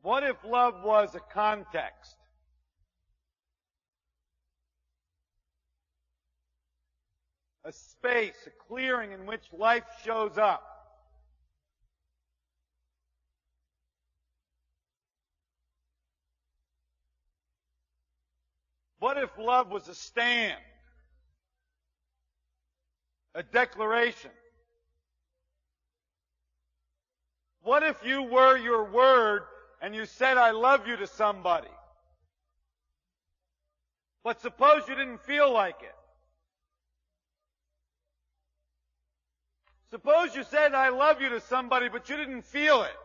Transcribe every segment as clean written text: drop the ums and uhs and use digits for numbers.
What if love was a context? A space, a clearing in which life shows up. What if love was a stand? A declaration? What if you were your word and you said, I love you to somebody? But suppose you didn't feel like it. Suppose you said, I love you to somebody, but you didn't feel it.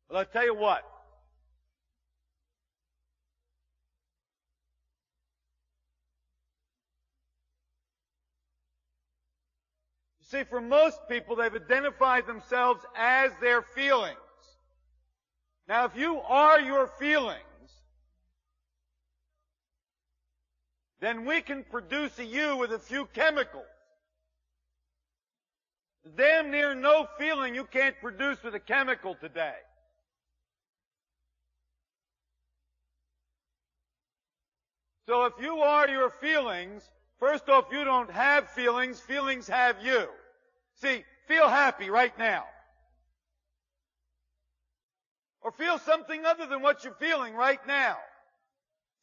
Well, I'll tell you what. You see, for most people, they've identified themselves as their feelings. Now, if you are your feelings, then we can produce a you with a few chemicals. Damn near no feeling you can't produce with a chemical today. So if you are your feelings, first off, you don't have feelings, feelings have you. See, feel happy right now. Or feel something other than what you're feeling right now.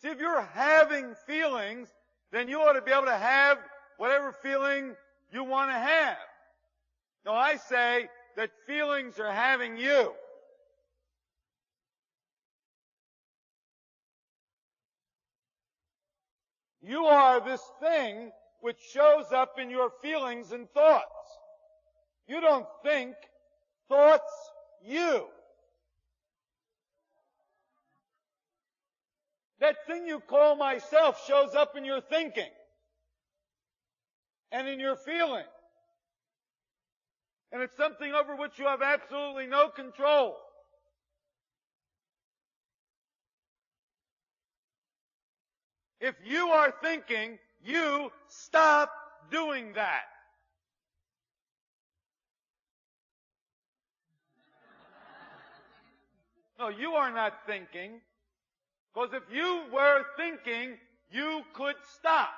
See, if you're having feelings, then you ought to be able to have whatever feeling you want to have. Now, I say that feelings are having you. You are this thing which shows up in your feelings and thoughts. You don't think, thoughts you. That thing you call myself shows up in your thinking and in your feeling. And it's something over which you have absolutely no control. If you are thinking, you stop doing that. No, you are not thinking. Because if you were thinking, you could stop.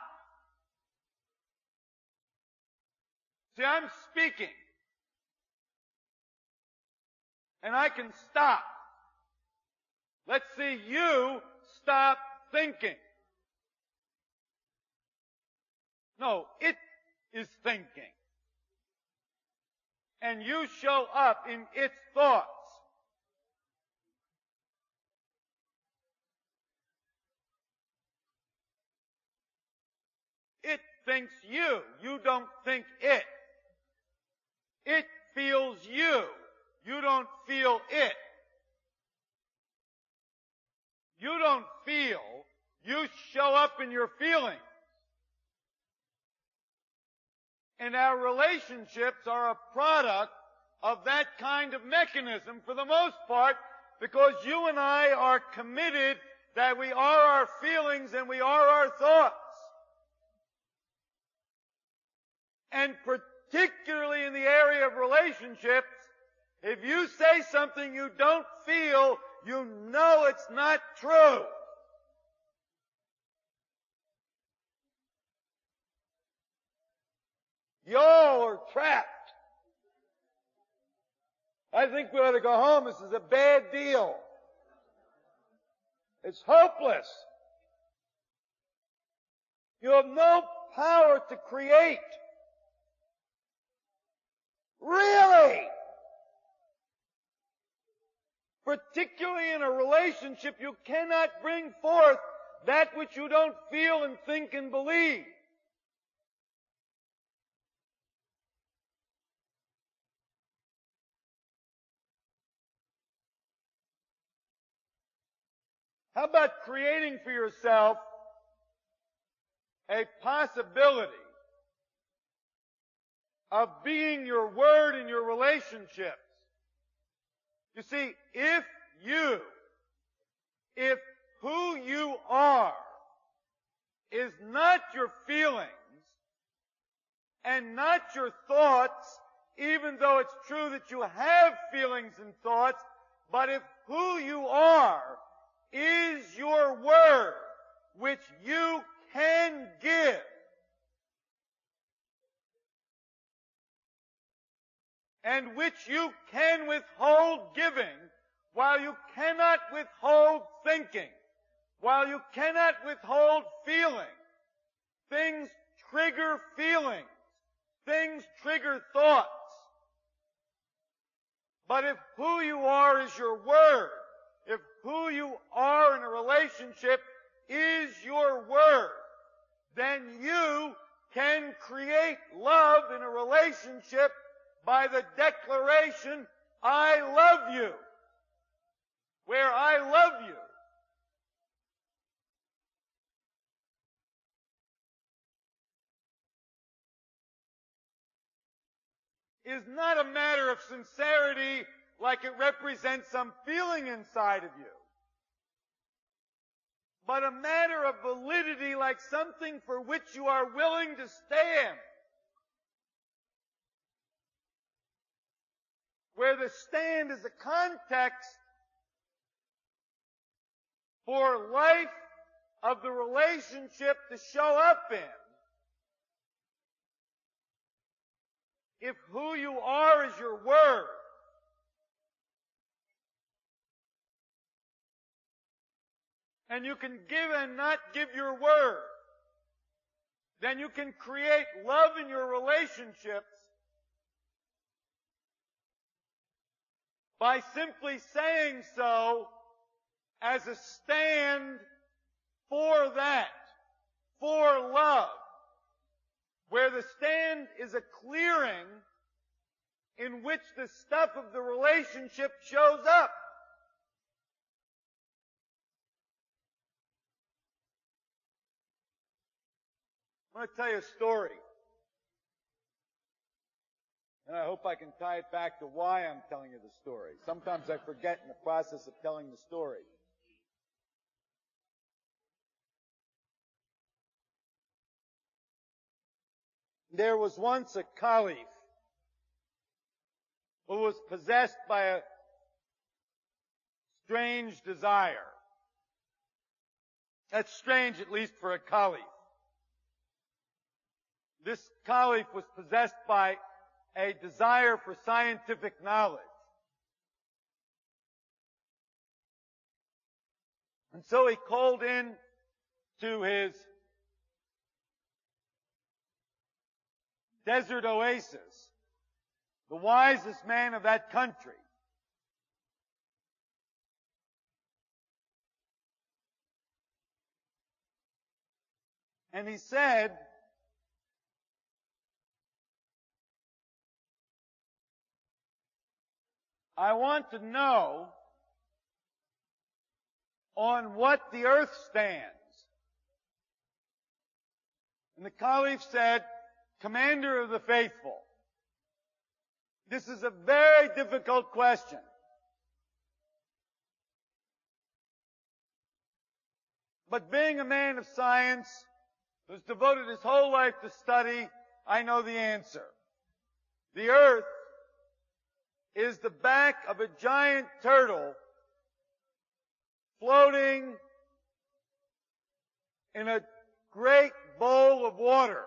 See, I'm speaking. And I can stop. Let's see you stop thinking. No, it is thinking. And you show up in its thoughts. It thinks you. You don't think it. It feels you. You don't feel it. You don't feel. You show up in your feelings. And our relationships are a product of that kind of mechanism for the most part, because you and I are committed that we are our feelings and we are our thoughts. And particularly in the area of relationships, if you say something you don't feel, you know it's not true. Y'all are trapped. I think we ought to go home. This is a bad deal. It's hopeless. You have no power to create. Really? Particularly in a relationship, you cannot bring forth that which you don't feel and think and believe. How about creating for yourself a possibility of being your word in your relationships? You see, if who you are is not your feelings and not your thoughts even though it's true that you have feelings and thoughts, but if who you are is your word, which you can give, and which you can withhold giving, while you cannot withhold thinking, while you cannot withhold feeling. Things trigger feelings. Things trigger thoughts. But if who you are is your word, if who you are in a relationship is your word, then you can create love in a relationship by the declaration, I love you. Where I love you is not a matter of sincerity like it represents some feeling inside of you, but a matter of validity like something for which you are willing to stand. Where the stand is a context for life of the relationship to show up in. If who you are is your word, and you can give and not give your word, then you can create love in your relationships by simply saying so as a stand for that, for love, where the stand is a clearing in which the stuff of the relationship shows up. I want to tell you a story. And I hope I can tie it back to why I'm telling you the story. Sometimes I forget in the process of telling the story. There was once a caliph who was possessed by a strange desire. That's strange, at least for a caliph. This caliph was possessed by a desire for scientific knowledge. And so he called in to his desert oasis the wisest man of that country. And he said, I want to know on what the earth stands. And the caliph said, Commander of the faithful, this is a very difficult question. But being a man of science who's devoted his whole life to study, I know the answer. The earth is the back of a giant turtle floating in a great bowl of water.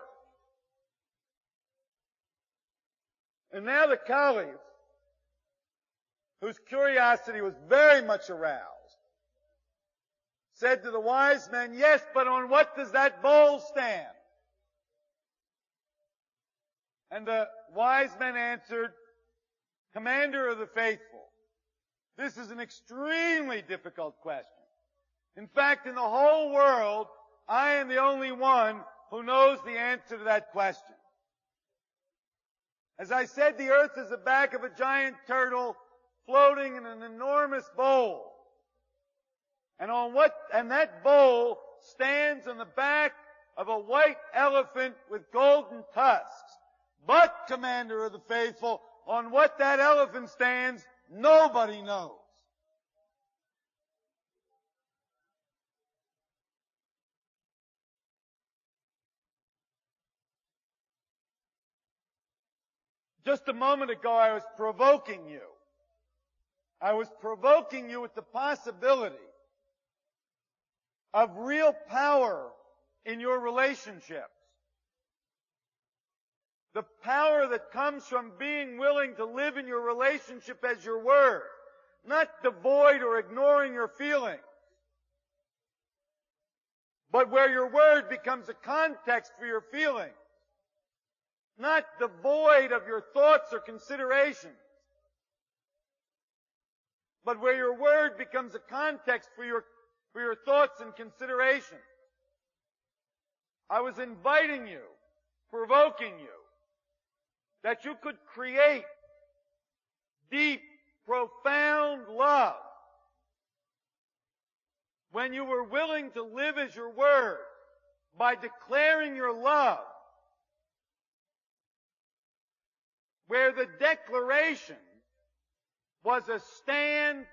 And now the caliph, whose curiosity was very much aroused, said to the wise men, yes, but on what does that bowl stand? And the wise men answered, Commander of the faithful, this is an extremely difficult question. In fact, in the whole world, I am the only one who knows the answer to that question. As I said, the earth is the back of a giant turtle floating in an enormous bowl. And that bowl stands on the back of a white elephant with golden tusks. But, Commander of the faithful, on what that elephant stands, nobody knows. Just a moment ago, I was provoking you. I was provoking you with the possibility of real power in your relationships. The power that comes from being willing to live in your relationship as your word, not devoid or ignoring your feelings, but where your word becomes a context for your feelings, not devoid of your thoughts or considerations, but where your word becomes a context for your thoughts and considerations. I was inviting you, provoking you, that you could create deep, profound love when you were willing to live as your word by declaring your love, where the declaration was a stand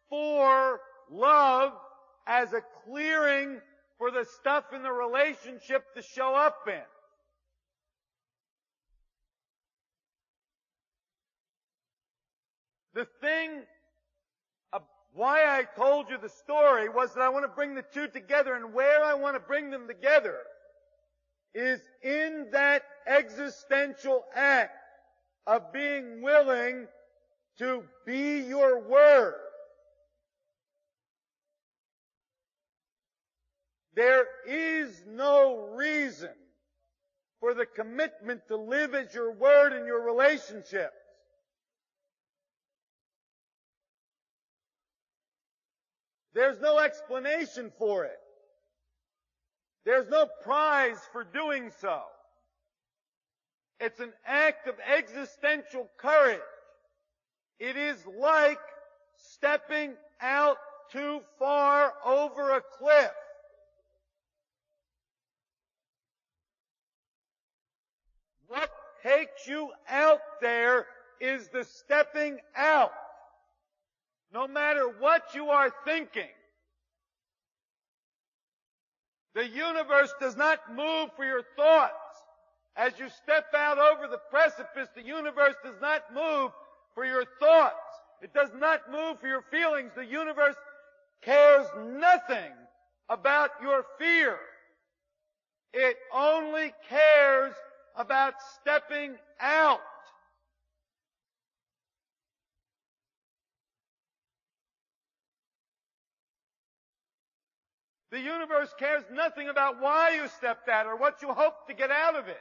for love as a clearing for the stuff in the relationship to show up in. The thing of why I told you the story was that I want to bring the two together, and where I want to bring them together is in that existential act of being willing to be your word. There is no reason for the commitment to live as your word in your relationships. There's no explanation for it. There's no prize for doing so. It's an act of existential courage. It is like stepping out too far over a cliff. What takes you out there is the stepping out. No matter what you are thinking, the universe does not move for your thoughts. As you step out over the precipice, the universe does not move for your thoughts. It does not move for your feelings. The universe cares nothing about your fear. It only cares about stepping out. The universe cares nothing about why you stepped out or what you hope to get out of it.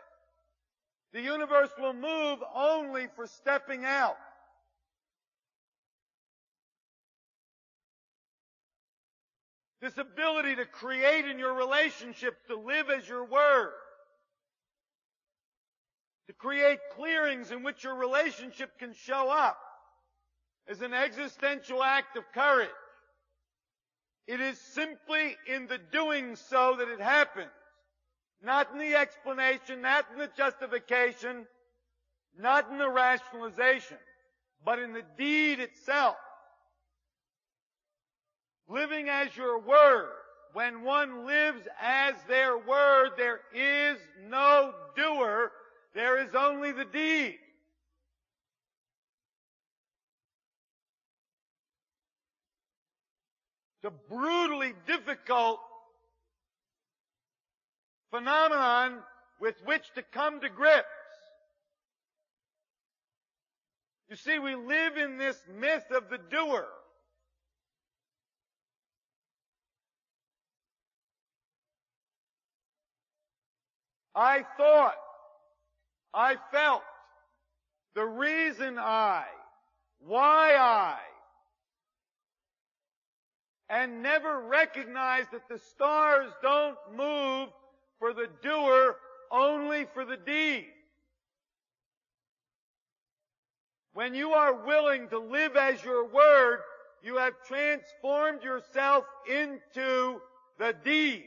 The universe will move only for stepping out. This ability to create in your relationship, to live as your word, to create clearings in which your relationship can show up, is an existential act of courage. It is simply in the doing so that it happens. Not in the explanation, not in the justification, not in the rationalization, but in the deed itself. Living as your word. When one lives as their word, there is no doer, there is only the deed. It's a brutally difficult phenomenon with which to come to grips. You see, we live in this myth of the doer. I thought, I felt, the reason I, why I, and never recognized that the stars don't move for the doer, only for the deed. When you are willing to live as your word, you have transformed yourself into the deed.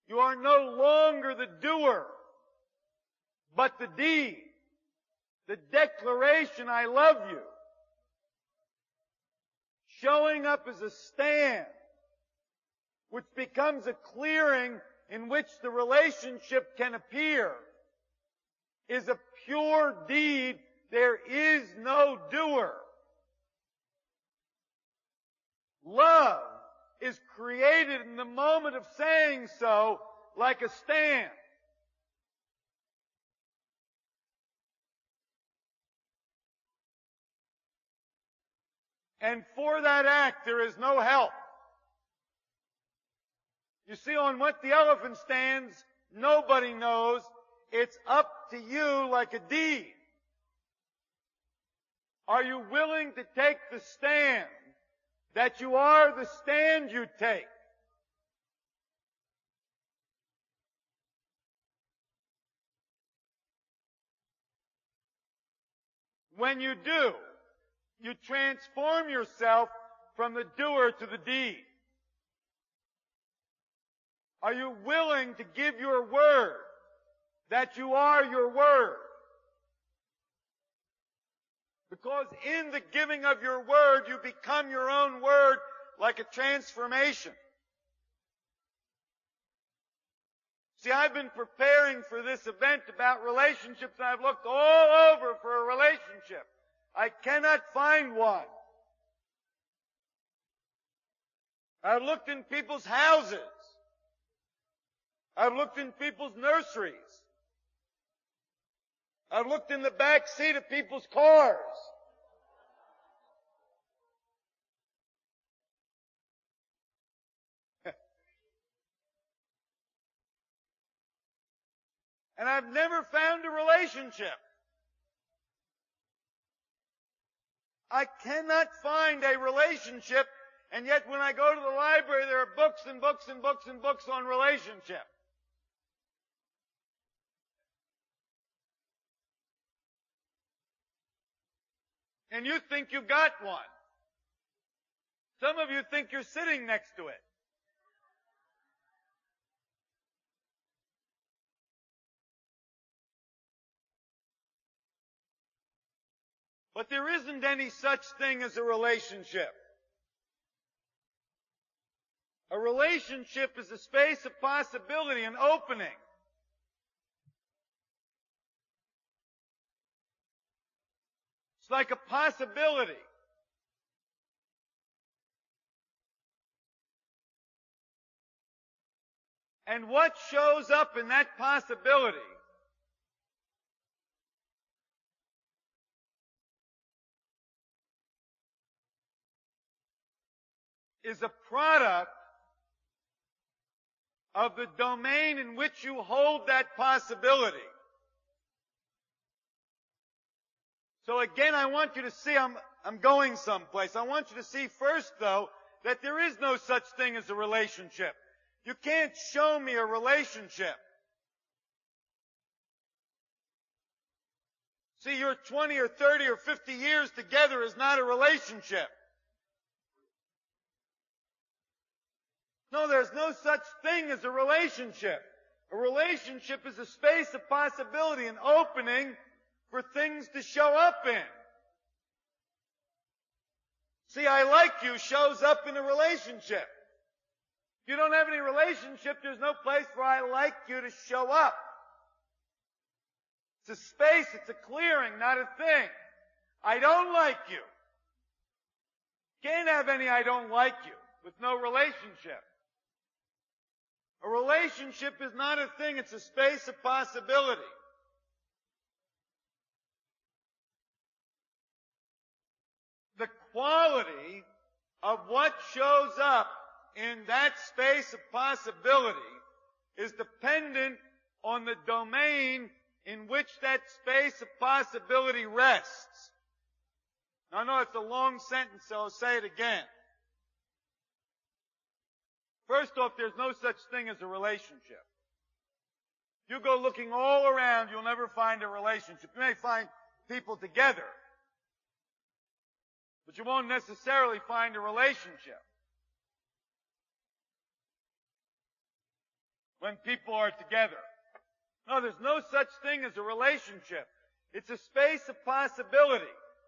You are no longer the doer, but the deed. The declaration, I love you. Showing up as a stand, which becomes a clearing in which the relationship can appear, is a pure deed there is no doer. Love is created in the moment of saying so, like a stand. And for that act, there is no help. You see, on what the elephant stands, nobody knows. It's up to you like a deed. Are you willing to take the stand that you are the stand you take? When you do, you transform yourself from the doer to the deed. Are you willing to give your word that you are your word? Because in the giving of your word, you become your own word, like a transformation. See, I've been preparing for this event about relationships, and I've looked all over for a relationship. I cannot find one. I've looked in people's houses. I've looked in people's nurseries. I've looked in the back seat of people's cars. And I've never found a relationship. I cannot find a relationship, and yet when I go to the library, there are books and books and books and books on relationship. And you think you've got one. Some of you think you're sitting next to it. But there isn't any such thing as a relationship. A relationship is a space of possibility, an opening. It's like a possibility. And what shows up in that possibility is a product of the domain in which you hold that possibility. So again, I want you to see I'm going someplace. I want you to see first, though, that there is no such thing as a relationship. You can't show me a relationship. See, your 20 or 30 or 50 years together is not a relationship. No, there's no such thing as a relationship. A relationship is a space of possibility, an opening for things to show up in. See, I like you shows up in a relationship. If you don't have any relationship, there's no place for I like you to show up. It's a space, it's a clearing, not a thing. I don't like you. Can't have any I don't like you with no relationship. A relationship is not a thing, it's a space of possibility. The quality of what shows up in that space of possibility is dependent on the domain in which that space of possibility rests. Now, I know it's a long sentence, so I'll say it again. First off, there's no such thing as a relationship. You go looking all around, you'll never find a relationship. You may find people together, but you won't necessarily find a relationship. When people are together. No, there's no such thing as a relationship. It's a space of possibility.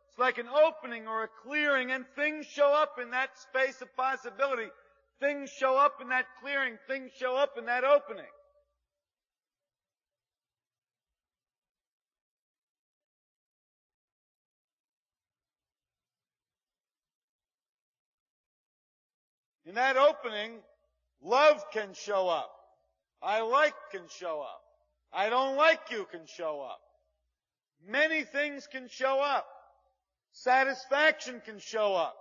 It's like an opening or a clearing, and things show up in that space of possibility. Things show up in that clearing. Things show up in that opening. In that opening, love can show up. I like can show up. I don't like you can show up. Many things can show up. Satisfaction can show up.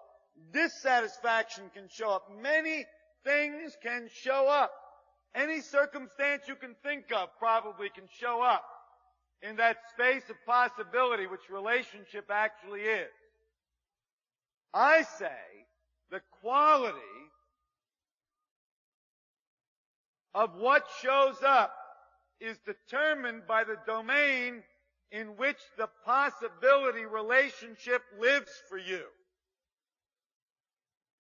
Dissatisfaction can show up. Many things can show up. Any circumstance you can think of probably can show up in that space of possibility which relationship actually is. I say the quality of what shows up is determined by the domain in which the possibility relationship lives for you.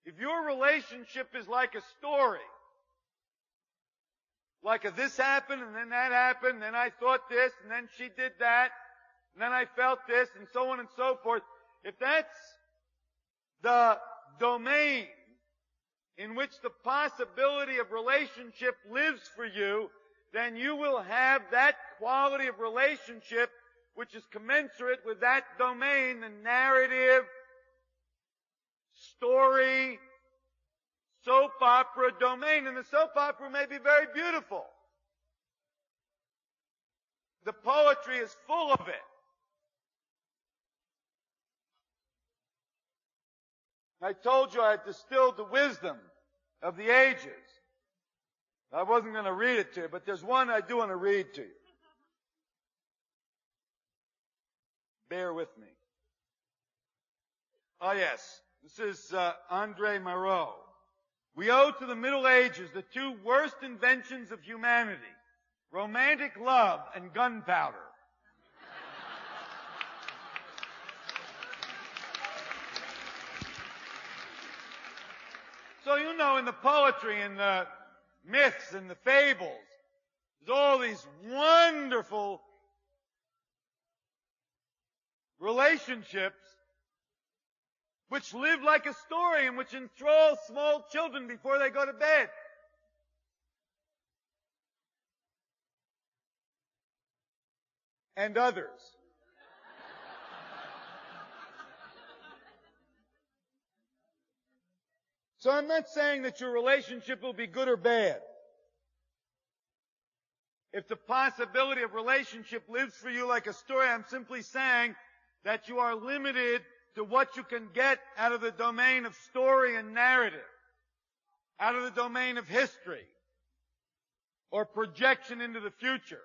If your relationship is like a story, like this happened and then that happened, and then I thought this and then she did that, and then I felt this and so on and so forth, if that's the domain in which the possibility of relationship lives for you, then you will have that quality of relationship which is commensurate with that domain, the narrative, story, soap opera domain. And the soap opera may be very beautiful. The poetry is full of it. I told you I had distilled the wisdom of the ages. I wasn't going to read it to you, but there's one I do want to read to you. Bear with me. Oh yes, this is Andre Marot. We owe to the Middle Ages the two worst inventions of humanity, romantic love and gunpowder. So you know, in the poetry and the myths and the fables, there's all these wonderful relationships which live like a story and which enthrall small children before they go to bed. And others. So I'm not saying that your relationship will be good or bad. If the possibility of relationship lives for you like a story, I'm simply saying that you are limited to what you can get out of the domain of story and narrative, out of the domain of history, or projection into the future.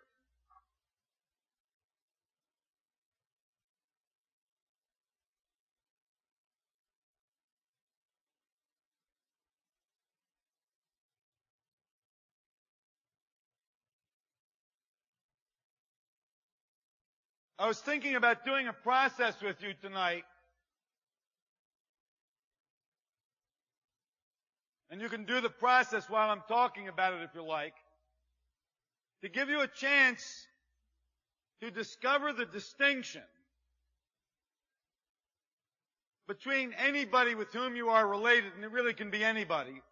I was thinking about doing a process with you tonight. And you can do the process while I'm talking about it if you like. To give you a chance to discover the distinction between anybody with whom you are related, and it really can be anybody.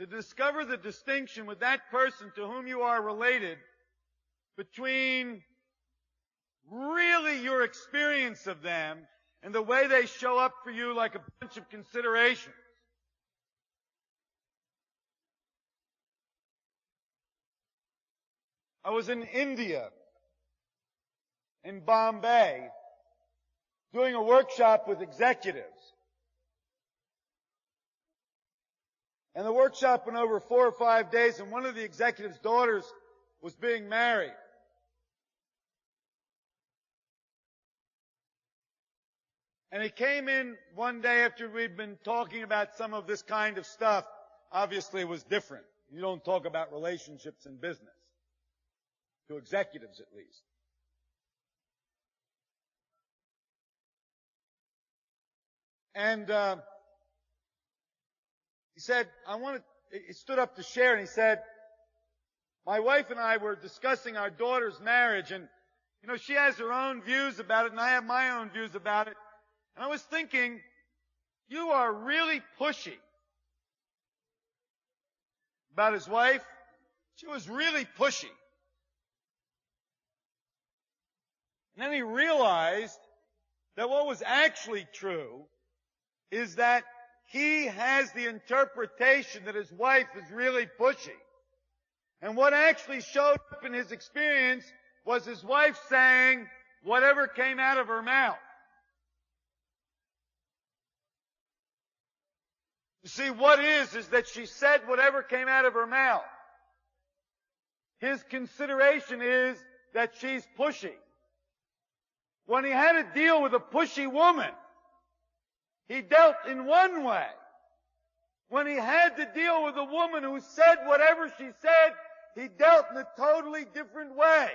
To discover the distinction with that person to whom you are related between really your experience of them and the way they show up for you like a bunch of considerations. I was in India, in Bombay, doing a workshop with executives. And the workshop went over 4 or 5 days, and one of the executives' daughters was being married. And he came in one day after we'd been talking about some of this kind of stuff. Obviously, it was different. You don't talk about relationships in business. To executives, at least. And he said, he stood up to share, and he said, my wife and I were discussing our daughter's marriage, and, you know, she has her own views about it, and I have my own views about it. And I was thinking, you are really pushy. About his wife, she was really pushy. And then he realized that what was actually true is that he has the interpretation that his wife is really pushy. And what actually showed up in his experience was his wife saying whatever came out of her mouth. You see, what is that she said whatever came out of her mouth. His consideration is that she's pushy. When he had to deal with a pushy woman, he dealt in one way. When he had to deal with a woman who said whatever she said, he dealt in a totally different way.